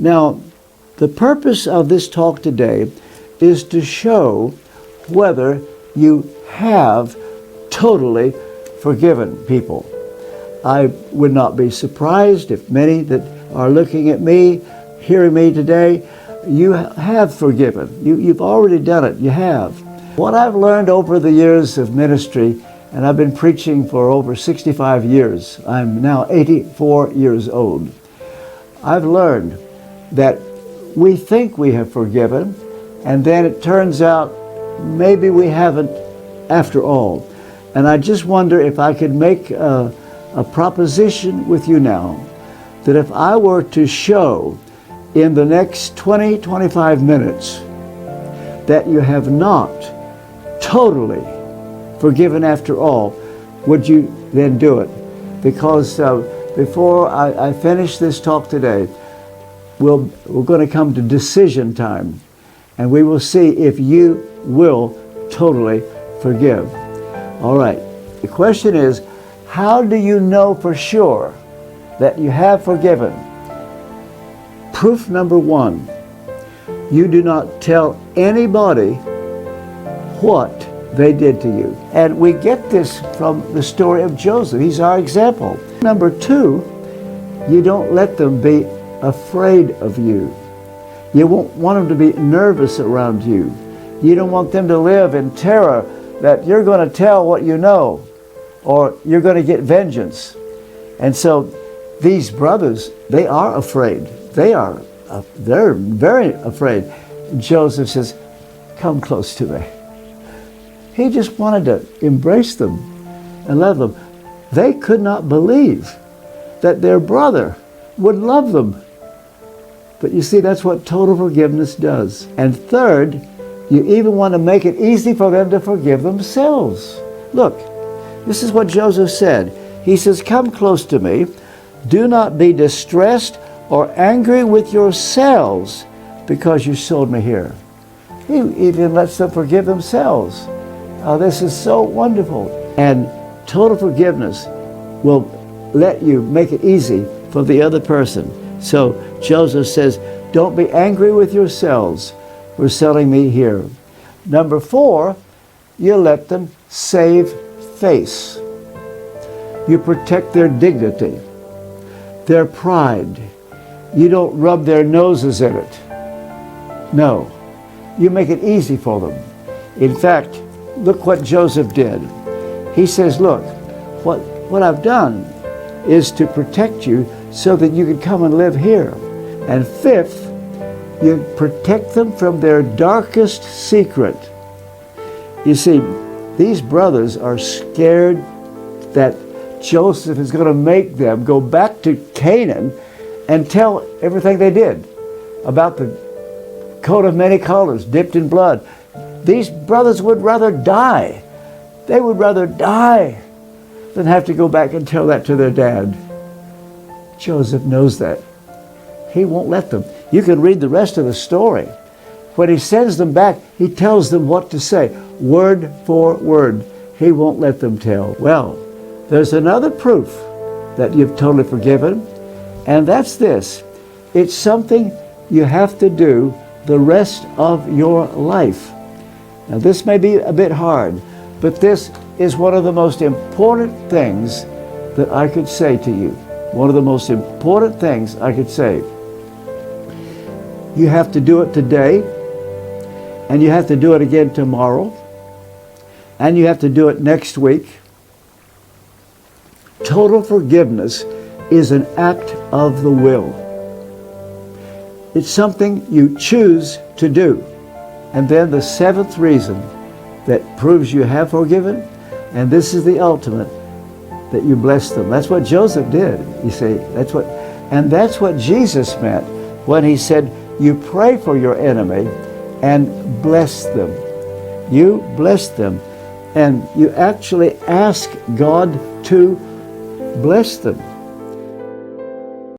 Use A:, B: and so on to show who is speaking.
A: Now, the purpose of this talk today is to show whether you have totally forgiven people. I would not be surprised if many that are looking at me, hearing me today, you have forgiven. You've already done it. You have. What I've learned over the years of ministry, and I've been preaching for over 65 years. I'm now 84 years old. I've learned that we think we have forgiven, and then it turns out maybe we haven't after all. And I just wonder if I could make a proposition with you now, that if I were to show in the next 20-25 minutes that you have not totally forgiven after all, would you then do it? Because before I finish this talk today, we're going to come to decision time, and we will see if you will totally forgive. All right, the question is, how do you know for sure that you have forgiven? Proof number one, you do not tell anybody what they did to you. And we get this from the story of Joseph. He's our example. Number two, you don't let them be afraid of you. You won't want them to be nervous around you. You don't want them to live in terror that you're going to tell what you know, or you're going to get vengeance. And so these brothers, they are afraid. They're very afraid. Joseph says, come close to me. He just wanted to embrace them and love them. They could not believe that their brother would love them. But you see, that's what total forgiveness does. And third, you even want to make it easy for them to forgive themselves. Look, this is what Joseph said. He says, come close to me. Do not be distressed or angry with yourselves because you sold me here. He even lets them forgive themselves. This is so wonderful. And total forgiveness will let you make it easy for the other person. So Joseph says, don't be angry with yourselves for selling me here. Number four, you let them save face. You protect their dignity, their pride. You don't rub their noses in it. No, you make it easy for them. In fact, look what Joseph did. He says, look, what I've done is to protect you so that you can come and live here. And fifth, you protect them from their darkest secret. You see, these brothers are scared that Joseph is going to make them go back to Canaan and tell everything they did about the coat of many colors dipped in blood. These brothers would rather die. They would rather die than have to go back and tell that to their dad. Joseph knows that. He won't let them. You can read the rest of the story. When he sends them back, he tells them what to say, word for word. He won't let them tell. Well, there's another proof that you've totally forgiven, and that's this. It's something you have to do the rest of your life. Now, this may be a bit hard, but this is one of the most important things that I could say to you. One of the most important things I could say. You have to do it today, and you have to do it again tomorrow, and you have to do it next week. Total forgiveness is an act of the will. It's something you choose to do. And then the seventh reason that proves you have forgiven, and this is the ultimate, that you bless them. That's what Joseph did, you see. And that's what Jesus meant when he said, you pray for your enemy and bless them. You bless them, and you actually ask God to bless them.